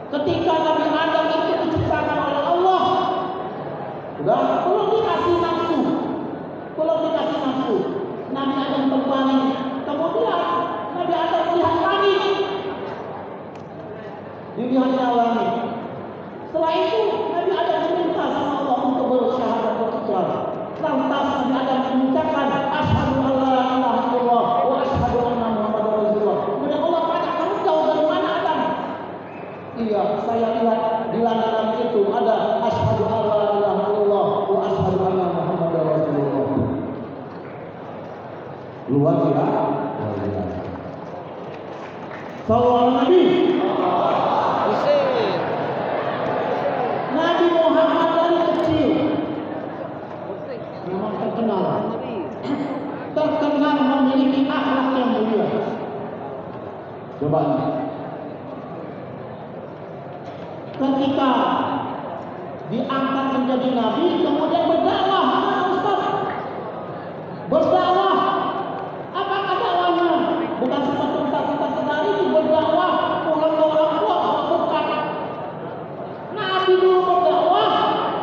Ketika Nabi Adam itu diciptakan oleh Allah, sudah belum dikasih nafsu, Nabi Adam terbalik. Kemudian Nabi Adam melihat langit, dilihatnya langit. Setelah itu Nabi Adam meminta sama Allah untuk bersyahadat berikrar. Lantas Nabi Adam mengucapkan asyhadu an la ilaha illallah wa asyhadu anna Muhammadar Rasulullah. Kemudian Allah tanya, kamu tahu dari mana Adam? Iya, saya lihat di langit itu ada asyhadu an la ilaha illallah wa asyhadu anna Muhammadar Rasulullah. Luar biasa. Sallallahu Nabi. Nabi Muhammad dari kecil memang terkenal memiliki akhlak yang mulia. Coba ketika diangkat menjadi nabi, kemudian berdakwah, Ustaz, berdakwah. Apakah dakwahnya? Bukan seperti Ustaz tadi berdakwah pulang ke orang tua, bukan. Nabi dulu berdakwah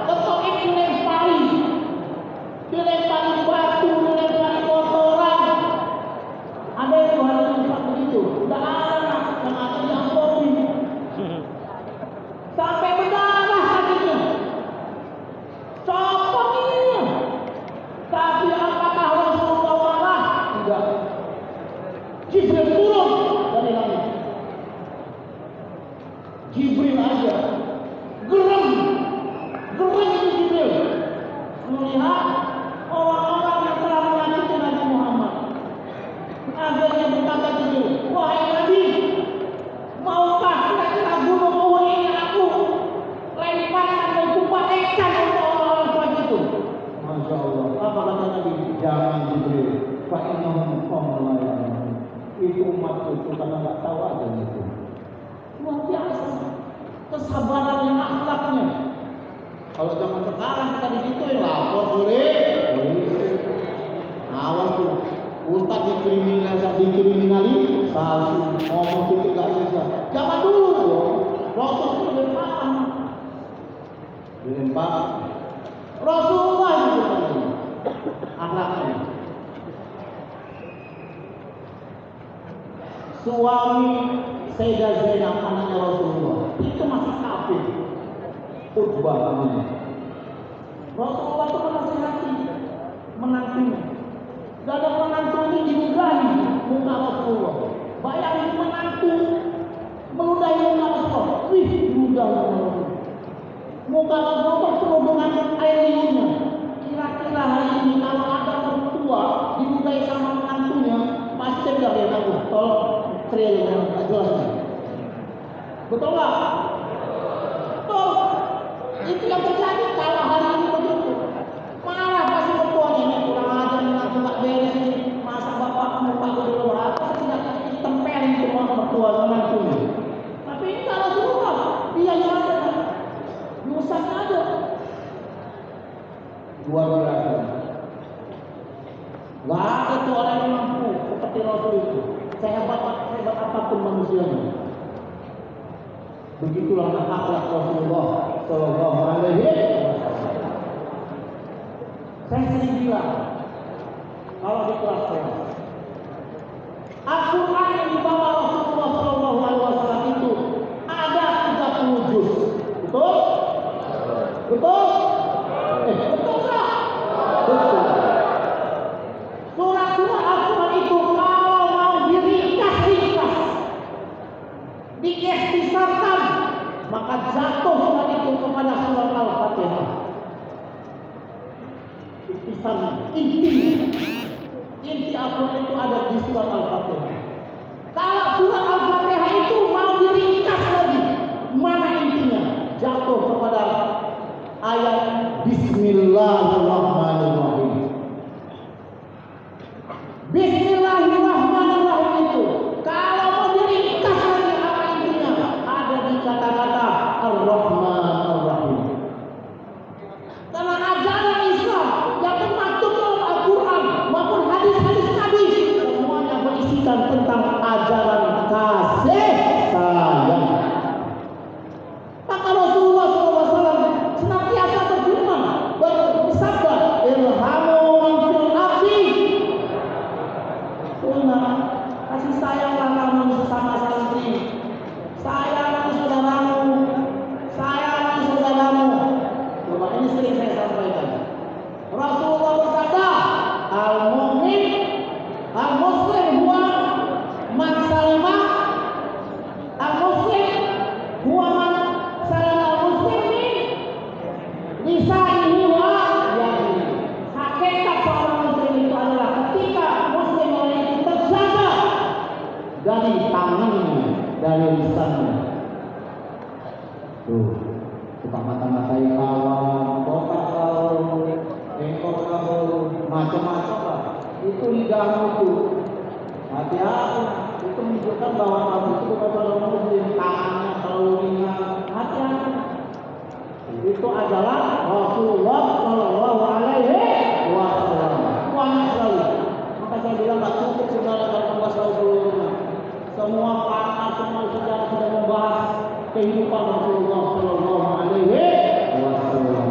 ke Taif, dilempari batu, dilempari kotoran. Ada yang Tuhan yang begitu. Udah ada yang ada yang kopi. Sampai berdarah kakinya, copot ini. Tapi apakah Rasulullah marah? Tidak. Jibril turun dari langit. Jibril aja gerem itu Jibril melihat orang-orang yang telah menyakiti Nabi Muhammad. Akhirnya berkata Jibril, wahai Nabi, maukah kira-kira gunung Uhud ini aku lemparkan dan kupatekan untuk orang-orang seperti itu? Masya Allah. Apa kata Nabi? Jangan Jibril, fa'inahum qawmun la ya'lamun. Itu umat itu karena nggak tahu aja itu. Luar biasa kesabaran yang akhlaknya. Kalau zaman sekarang kita digituin, lapor boleh. Awas tuh, Ustaz dikriminalisasi, ngomong itu gak bisa. Zaman dulu loh, Rasul itu dilempar. Rasulullah itu akhlaknya. Suami Sayyidah Zainab anaknya Rasulullah itu masih kafir. Utbah namanya. Rasulullah itu menasihati menantunya. Gak ada menantu ini diludahi muka Rasulullah. Bayangin menantu meludahi muka Rasulullah. Wih, diludahi muka Rasulullah penuh dengan air liurnya. Kira-kira hari ini kalau ada mertua diludahi sama menantunya, pasti gak ada yang aku. Tolong trail yang gak jelas. Betul gak? Betul. Itu yang terjadi kalau hari ini begitu. Marah pasti mertuanya, ini kurang ajar, menantu gak beres ini. Masa bapak mertua di luar, apa tidak ditempelin semua mertua menantunya. Tapi ini kalau Rasulullah, dia yang ada, diusahanya ada. Luar biasa. Gak ada tuh orang yang mampu seperti Rasul itu. Sehebat apapun manusianya. Begitulah akhlak Rasulullah Sallallahu Alaihi Wasallam. Saya sering bilang kalau di kelas-kelas, Al-Quran yang dibawa Rasulullah Sallallahu Alaihi Wasallam itu ada 30 juz. Betul? Betul? Betul tak? Betul. Surat-surat Al-Quran itu kalau mau diringkas, diikhtisarkan, maka jatuh surat itu kepada surat Al-Fatihah. Ikhtisar inti Al-Quran itu ada di surat Al-Fatihah. Kalau surat Al-Fatihah itu mau diringkas lagi, mana intinya? Jatuh kepada ayat Bismillahirrahmanirrahim. Bismillahirrahmanirrahim itu kalau mau diringkas lagi apa intinya? Ada di kata-kata Ar-Rahman Ar-Rahim. Karena ajaran Islam yang termaktub dalam Al-Quran maupun hadis-hadis Nabi semuanya berisikan tentang ajaran kasih Tuh, suka mata-matai kawan, botak kau, engkau kau, macam-macam lah. Itu lidahmu tuh. Hati-hati, itu menunjukkan bahwa kamu itu bukan orang muslim, tangannya terlalu ringan. Hati-hati. Itu adalah Rasulullah Shallallahu Alaihi Wasallam. Banyak sekali. Maka saya bilang tak cukup saudara kalau membahas Rasulullah. Semua pakar, semua saudara sudah membahas kehidupan Rasulullah Shallallahu Alaihi Wasallam.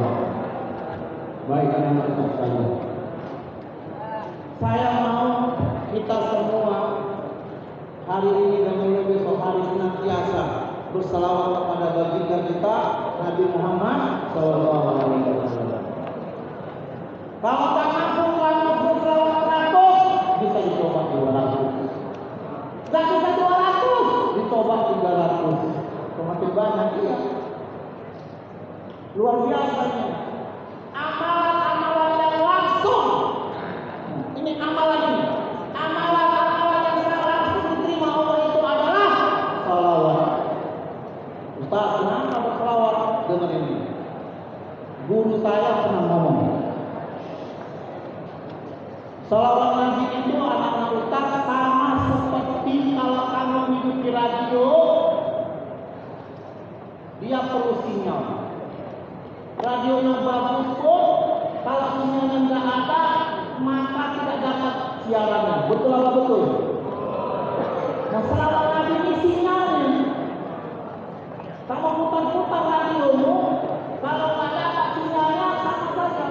Baik, anak-anak sekalian. Saya mau kita semua hari ini dan besok hari senantiasa berselawat kepada baginda kita Nabi Muhammad Shallallahu Alaihi Wasallam. Kalau tak mampu kalau berselawat 100 bisa dicoba 200. Gak bisa 200 dicoba 300. Semakin banyak ya. Luar biasanya. Amalan-amalan yang langsung. Ini amalan ini. Amalan-amalan yang secara langsung diterima Allah itu adalah salawat. Ustaz, kenapa bersalawat? Dengan ini. Guru saya pernah ngomong. Salawat Nabi itu anak-anak Ustaz sama seperti kalau kamu hidup di radio, dia perlu sinyal. Radionya bagus pun, kalau sinyalnya nggak ada, maka tidak dapat siarannya. Betul apa betul? Nah, salawat Nabi ini sinyalnya. Kamu putar-putar radiomu, kalau nggak dapat sinyalnya sama saja.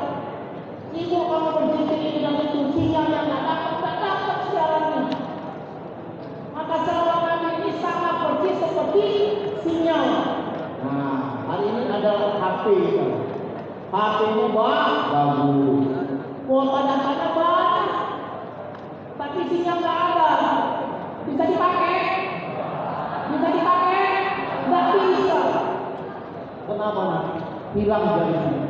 Sibuk kamu berzikir ini dan itu, sinyalnya nggak dapat siarannya. Maka salawat Nabi ini sama persis seperti sinyal. Nah, hari ini ada HP. HP-nya bagus. Kuota datanya banyak. Tapi sinyal nggak ada. Bisa dipakai? Bisa dipakai? Nggak bisa. Kenapa? Hilang dari sini.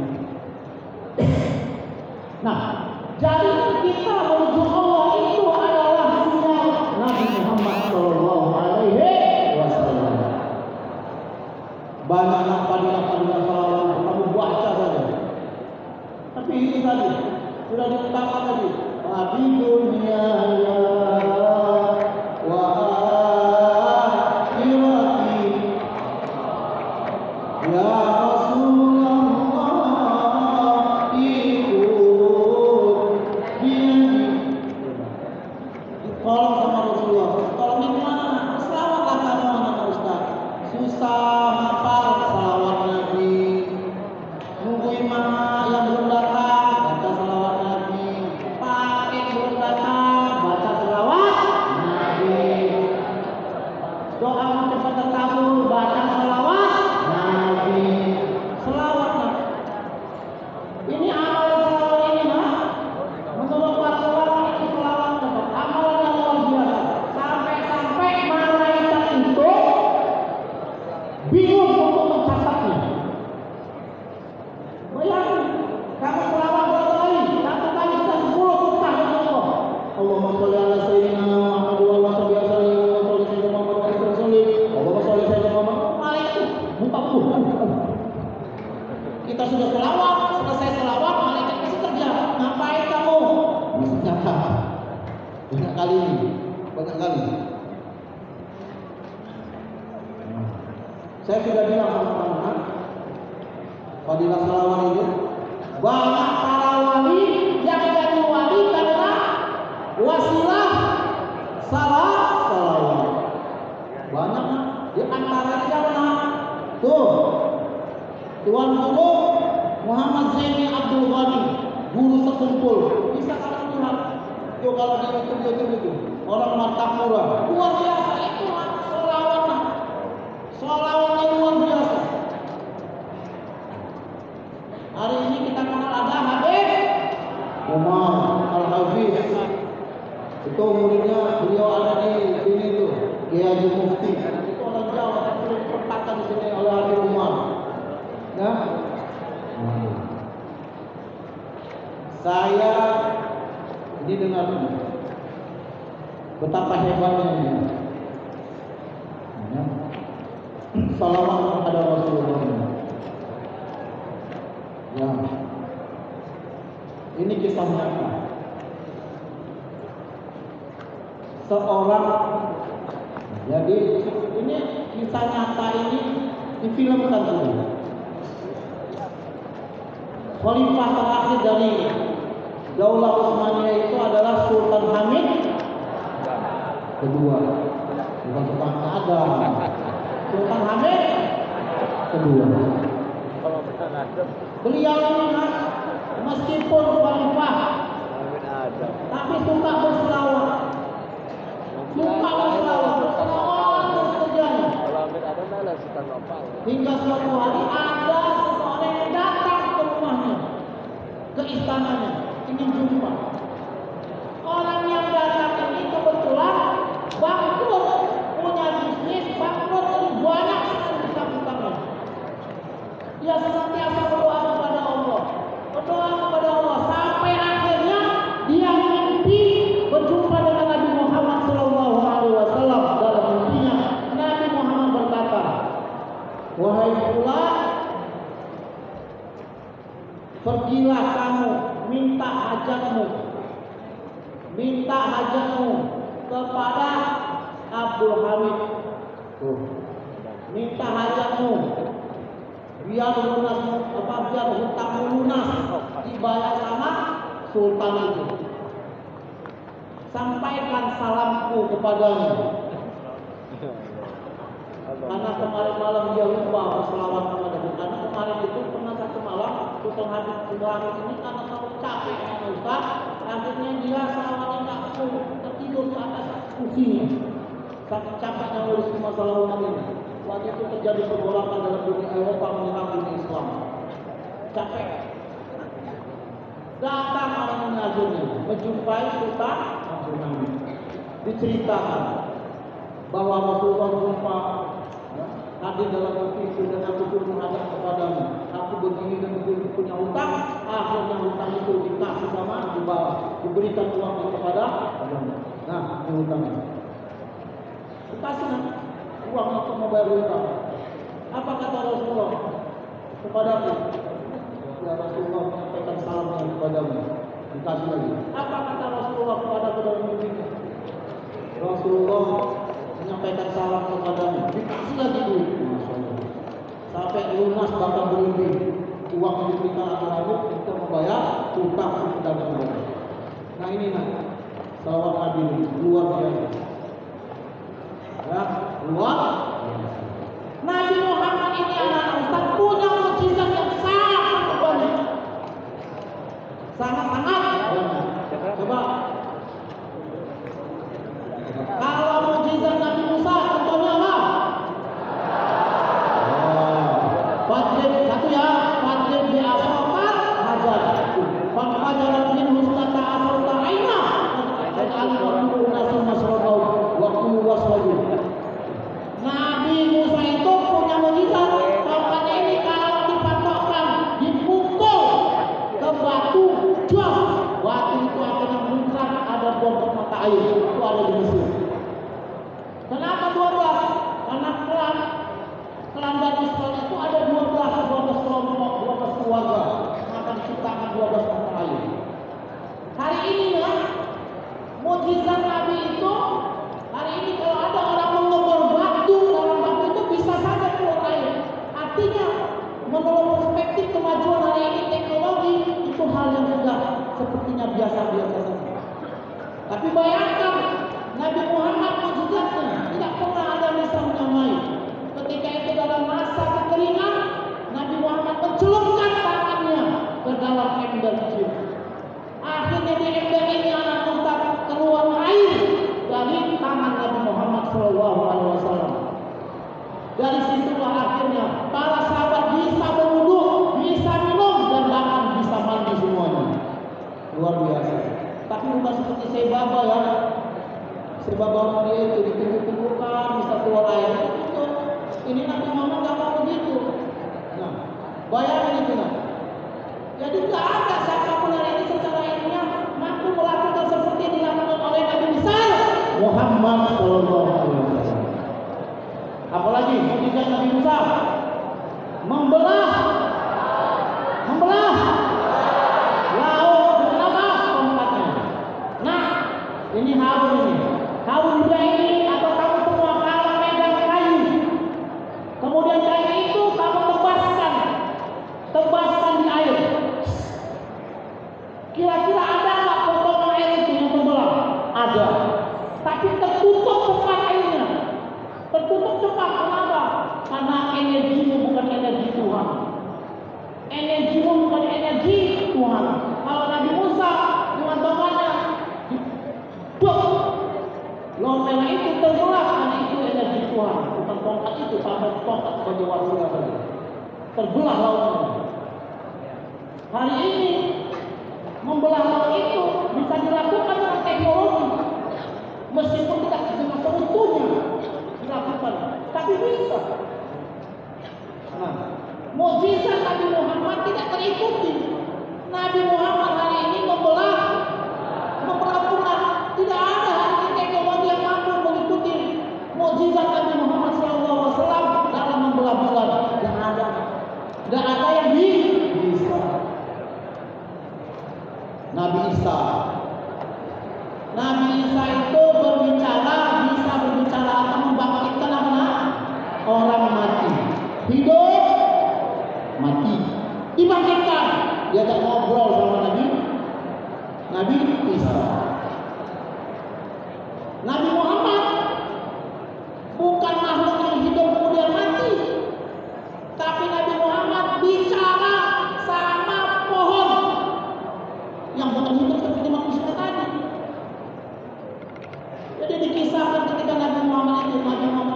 Nah, jadi kita menuju Allah itu adalah sinyal Nabi Muhammad Shallallahu Alaihi Wasallam. Banyak padilah salawat kamu baca saja. Tapi ini tadi sudah diutamakan tadi. Abi dunia ya wa akhirati ya Rasulullah ikut biani. Tolong sama Rasulullah. Tolong gimana? Selawatlah kamu anak Ustaz. Susah hafal salawat Nabi. Nungguin mana yang belum datang, baca salawat Nabi. Paket belum datang, baca salawat Nabi. Doa cepat terkabul, baca salawat Nabi. Selawat Nabi. Ini amal salawat ini mah. Menurut para ulama ini selawat Nabi. Amalan yang luar biasa. Sampai-sampai malaikat itu bingung untuk mencatatnya. Bayangin, kamu selawat berapa kali? 1 kali kita 10 putah dengan Allah. Allahumma sholli ala sayyidina Muhammad wa ala alihi wa sallam. Allahumma sholli sayyidina Muhammad. Malaikat buka buku. Kita sudah selawat, selesai selawat, malaikat masih kerja. Ngapain kamu? Masih catat. Banyak kali ini, banyak kali. Saya sudah bilang sama teman-teman, fadilah salawat itu banyak para wali yang jadi wali karena wasilah salawat. Banyak di antaranya mana? Tuh, Tuan Guru Muhammad Zaini Abdul Ghani, guru sekumpul. Bisa kalian lihat, tuh kalau di YouTube itu orang Martapura, luar biasa itu salawatnya. Salawatnya luar biasa. Hari ini kita kenal ada Habib Umar Al-Hafiz. Itu muridnya beliau ada di sini tuh, Kiai Haji Mufti. Itu orang Jawa yang sering pertakan di sini oleh Habib Umar. Ya. Saya ini dengar betapa hebatnya ini. Ya. Salawat kepada Rasulullah. Ini kisah nyata. Seorang, jadi ini kisah nyata ini difilmkan juga. Khalifah terakhir dari Daulah Utsmaniyah itu adalah Sultan Hamid kedua, bukan Sultan Adam. Sultan Hamid kedua. Beliau ini meskipun khalifah, tapi suka berselawat. Suka berselawat terus kerjanya. Hingga suatu hari ada seseorang yang datang ke rumahnya, ke istananya, ingin jumpa. Orang yang datang ini kebetulan bangkrut, punya bisnis bangkrut, banyak utang-utangnya. Dia senantiasa berdoa kepada Allah, sampai akhirnya dia mimpi berjumpa dengan Nabi Muhammad SAW. Dalam mimpinya Nabi Muhammad berkata, "Wahai fulan, pergilah kamu minta hajatmu kepada Abdul Hamid. Minta hajatmu biar hutangmu lunas, dibayar sama sultan itu. Sampaikan salamku kepadanya." Karena kemarin malam dia lupa berselawat kepada Tuhan. Karena kemarin itu pernah satu malam Sultan Hamid ini karena terlalu capek sama Ustaz, akhirnya dia selawatnya nggak full, tertidur di atas kursinya. Sangat capeknya ngurusin masalah umat ini. Waktu itu terjadi pergolakan dalam dunia Eropa menyerang dunia Islam. Capek. Datang orang ini akhirnya menjumpai Sultan Abdul Hamid. Diceritakan bahwa Rasulullah jumpa hadir dalam mimpi itu dan aku pun menghadap kepadamu. Aku begini dan begini punya hutang. Akhirnya hutang itu dikasih sama dibawa, diberikan uang kepada Allah. Nah, ini hutangnya. Dikasih uang untuk membayar hutang. Apa kata Rasulullah kepadaku? Ya Rasulullah menyampaikan salamnya kepadamu. Dikasih lagi. Apa kata Rasulullah kepadaku dalam mimpi? Rasulullah menyampaikan salam kepadamu. Dikasih lagi duit. Sampai lunas bahkan berlebih. Uang yang diberikan Abu untuk membayar hutang dan dana. Nah ini salawat Nabi luar biasa. Ya, luar. Nabi Muhammad ini anak Ustaz punya mukjizat yang sangat banyak. Sangat-sangat. Coba. Kalau mukjizat Nabi Musa contohnya apa? Fadrib satu ya, fadrib di asofat hajar. Fadrib min husnata asofat aina. Al-Ali waktu nasi masrodau waktu waswaju. Nabi Musa itu punya mukjizat. Tongkatnya ini kalau dipatokkan, dipukul ke batu, jos. Batu itu akan muncrat, ada buah mata air. Itu ada di Mesir. Kenapa 12? Karena klan Bani Israil itu ada 12 kelompok, 12 keluarga. Maka diciptakan 12 mata air. Hari ini ya, mukjizat Nabi itu, hari ini kalau ada orang mengobar batu, dalam batu itu bisa saja keluar air. Artinya, menurut perspektif kemajuan hari ini teknologi, itu hal yang sudah sepertinya biasa-biasa saja. Tapi bayangkan, Nabi Muhammad mukjizatnya tidak pernah ada misalnya main. Ketika itu dalam masa kekeringan, Nabi Muhammad mencelupkan tangannya ke dalam ember kecil. Akhirnya di ember ini anak Ustaz keluar air dari tangan Nabi Muhammad SAW. Dari situlah akhirnya para sahabat bisa berwudu, bisa minum dan bahkan bisa mandi semuanya. Luar biasa. Tapi bukan seperti saya baba ya. Sebab dia itu ditunggu-tunggukan bisa keluar air itu. Ini Nabi Muhammad nggak mau begitu. Nah, bayangin itu Jadi nggak ada siapapun hari ini secara ilmiah mampu melakukan seperti yang dilakukan oleh Nabi besar Muhammad SAW. Apalagi mukjizat Nabi Musa membelah laut dengan terbelah lautnya. Hari ini membelah laut itu bisa dilakukan dengan teknologi, meskipun tidak dengan seutuhnya dilakukan, tapi bisa. Nah, mukjizat Nabi Muhammad tidak terikuti. Nabi Muhammad hari ini membelah punah. Tidak ada hari ini teknologi yang mampu mengikuti mukjizat Nabi Muhammad SAW dalam membelah bulan. Tidak ada yang bisa. Nabi Isa itu bisa berbicara atau membangkitkan orang mati. Hidup, mati, dibangkitkan. Dia tak ngobrol sama Nabi Isa. Nabi Muhammad bukan makhluk yang hidup kemudian mati, tapi Nabi Muhammad bicara sama pohon yang bukan hidup seperti manusia tadi. Jadi dikisahkan ketika Nabi Muhammad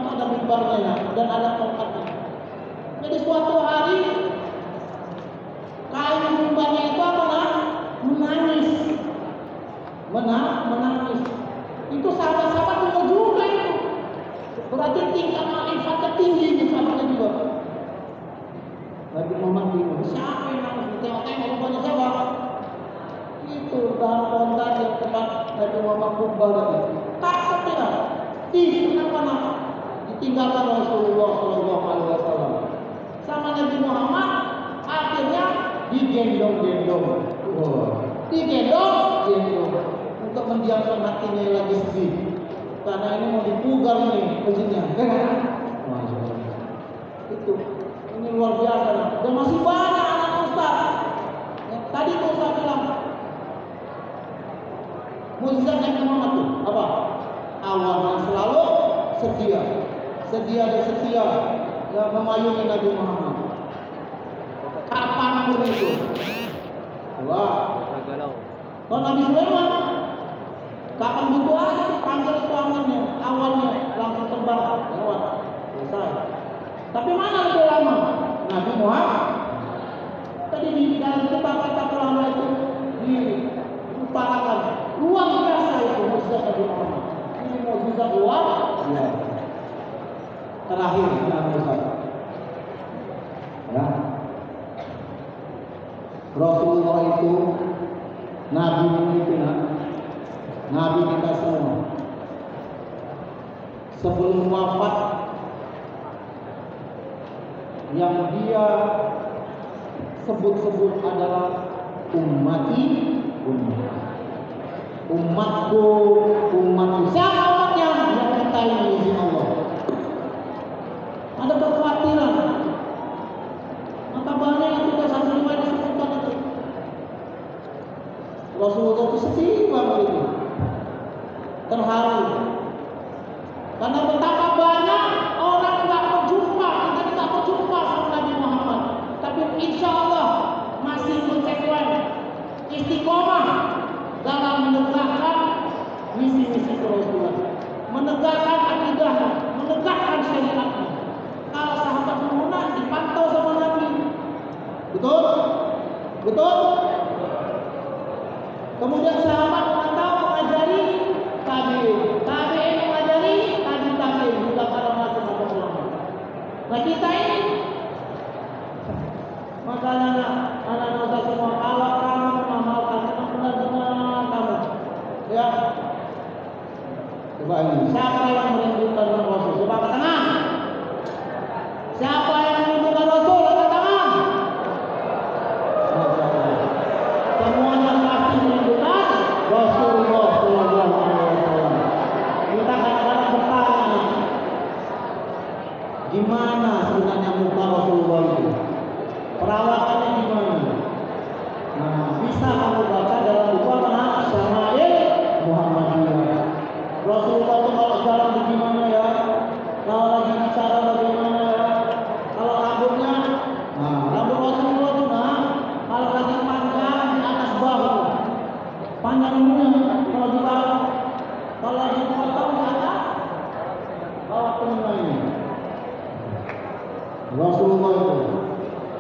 ada mimbarnya dan ada tongkatnya. Jadi suatu hari kain mimbarnya itu menangis. Itu sahabat-sahabat juga itu. Berarti tingkat makrifat tinggi itu sahabatnya juga. Nabi Muhammad bingung, siapa yang nangis? Tengok-tengok rupanya siapa? Itu dalam kontak yang tempat Nabi Muhammad kubal tadi. Takut tidak? Kenapa? Ditinggalkan Rasulullah SAW. Sama Nabi Muhammad akhirnya digendong-gendong. Digendong untuk mendiamkan hatinya yang lagi sedih. Karena ini mau dipugar nih mesinnya. Itu. Ini luar biasa. Dan masih banyak anak ustaz. Tadi tuh Ustaz bilang mukjizat Nabi Muhammad itu apa? Awalnya selalu setia yang memayungi Nabi Muhammad. Kapan itu? Wah. Kalau Nabi Sulaiman kapan butuh aja panggil suaminya, awalnya langsung terbang lewat selesai. Tapi mana lebih lama? Nabi Muhammad. Tadi di dalam kata ulama itu diutarakan luar biasa itu mukjizat Nabi Muhammad. Ini mukjizat luar biasa. Terakhir ya. Rasulullah itu Nabi itu Nabi kita semua. Sebelum wafat yang dia sebut-sebut adalah umatku. Siapa umatnya? Yang kita ini izin Allah. Ada kekhawatiran. Maka banyak yang tidak satu riwayat disebutkan itu. Rasulullah itu sedih banget itu. Terharu. Karena betapa banyak orang tidak berjumpa, kita tidak berjumpa sama Nabi Muhammad. Tapi insya Allah masih konsekuen, istiqomah dalam menegakkan misi-misi Rasulullah, menegakkan akidahnya, menegakkan syariatnya. Kalau sahabat Muhammad dipantau sama Nabi, betul? Kemudian sahabat mengajari tabi'in mengajari tabi'in juga para sahabat ulama. Nah kita ini makanya anak-anak semua kalau kamu mengamalkan benar-benar kamu ya. Coba ini siapa yang merindukan Rasul? Coba angkat tangan. Siapa yang merindukan Rasul? Angkat tangan. Semuanya pasti merindukan Rasulullah SAW. Kita kadang-kadang bertanya, gimana sebenarnya muka Rasulullah itu? Perawatannya gimana? Nah, bisa kamu baca dalam buku apa? Syama'il Muhammadiyah. Rasulullah itu kalau jalan bagaimana ya? Kalau lagi bicara bagaimana ya? Kalau rambutnya, rambut Rasulullah itu kalau lagi panjang di atas bahu, panjang ininya. Kalau di bawah, kalau lagi potong di atas bawah telinga ini. Rasulullah itu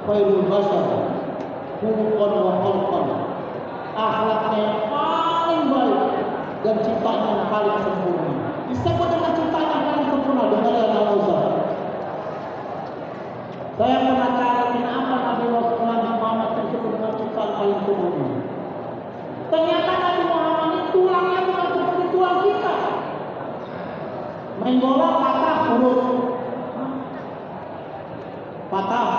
khairul bashar khuluqan wa khalqan, akhlaknya yang paling baik dan ciptaan yang paling sempurna. Disebut dengan ciptaan yang paling sempurna dengan Allah. Saya penasaran kenapa Nabi Muhammad tersebut dengan ciptaan paling sempurna. Ternyata Nabi Muhammad ini tulangnya bukan seperti tulang kita. Main bola patah huruf, patah.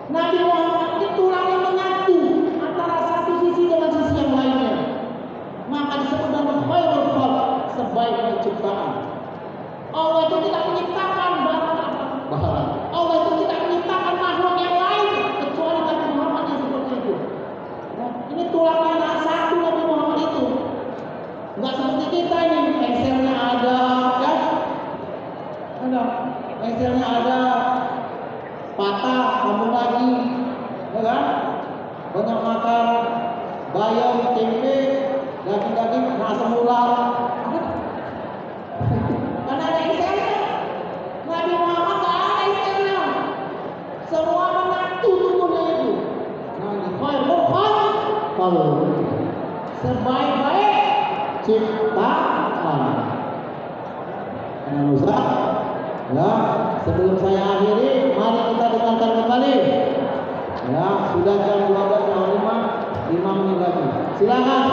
Nabi Muhammad ini tulangnya menyatu antara satu sisi dengan sisi yang lainnya. Maka disebut dengan khairul khalq, sebaik ciptaan. Allah itu tidak menciptakan barang. Allah itu tidak menciptakan makhluk yang lain kecuali Nabi Muhammad yang seperti itu. Nah, ini tulangnya nggak satu Nabi Muhammad itu. Nggak seperti kita ini, pensilnya ada, kan? Ada, pensilnya ada, patah, sambung lagi, ya kan? Banyak makan, bayam, tempe, daging-daging, asam ular. Karena ada Inselnya. Nabi Muhammad nggak ada Inselnya. Semua menyatu tubuhnya itu. Nah, ini khairul khalq, kalau sebaik-baik ciptaan. Nah, Ustaz, ya, sebelum saya akhiri, mari kita dengarkan kembali. Ya, sudah jam 12.05, 5 menit lagi. Silakan.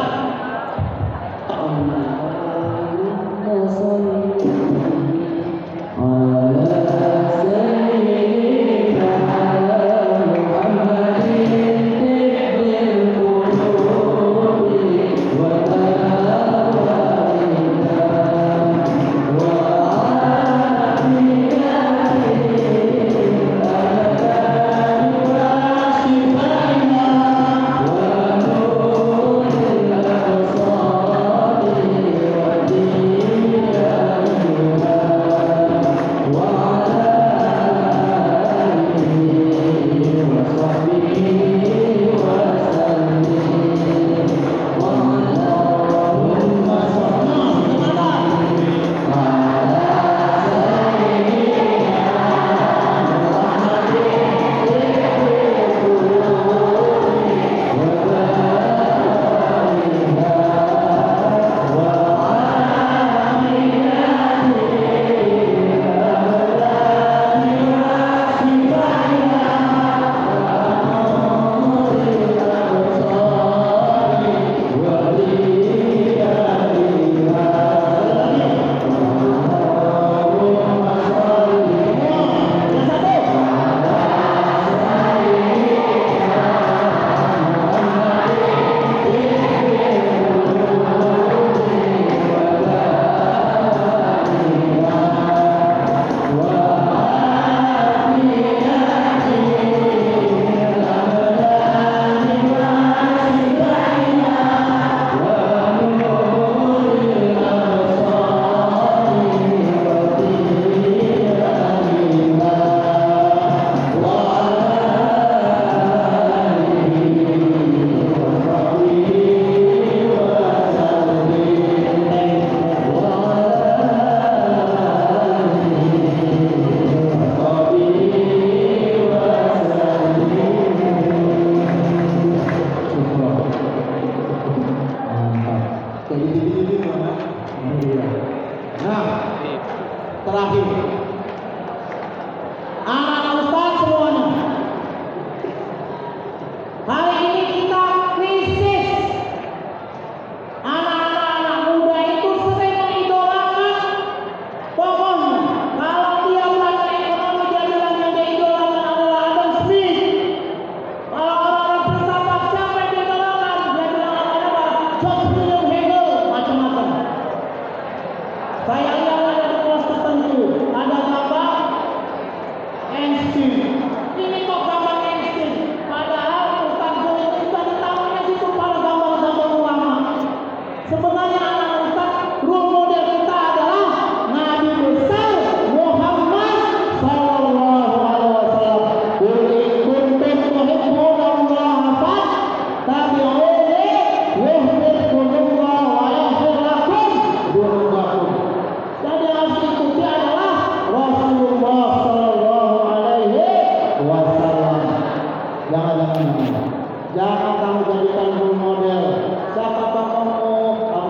Jangan kamu jadikan role model. Siapa kamu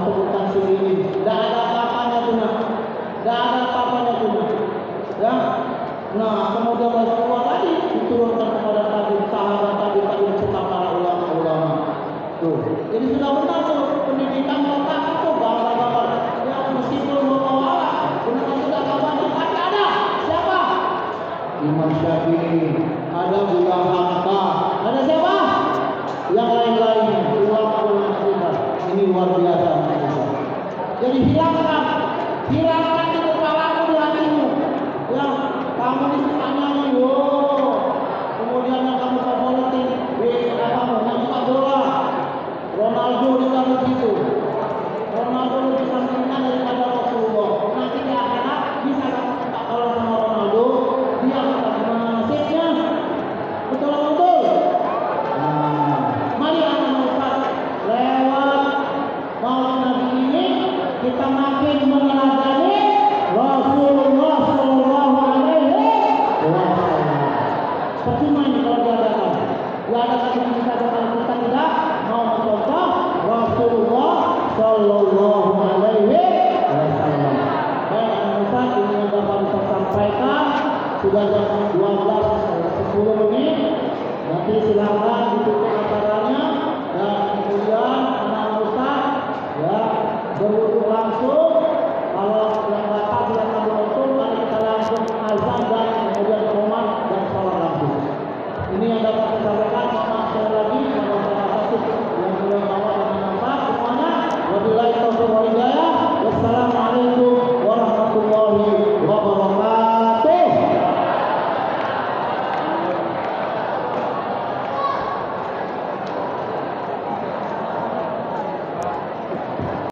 sebutkan sini. Tidak ada apa-apanya tuh, nah. Tidak ada apa-apanya tuh, nah. Ya. Nah, kemudian Rasulullah tadi diturunkan kepada sahabat tadi serta para ulama-ulama. Tuh, jadi sudah benar tuh pendidikan otak itu gambar-gambar yang meskipun Allah benar sudah gambar tapi ada siapa? Imam Syafi'i, ada juga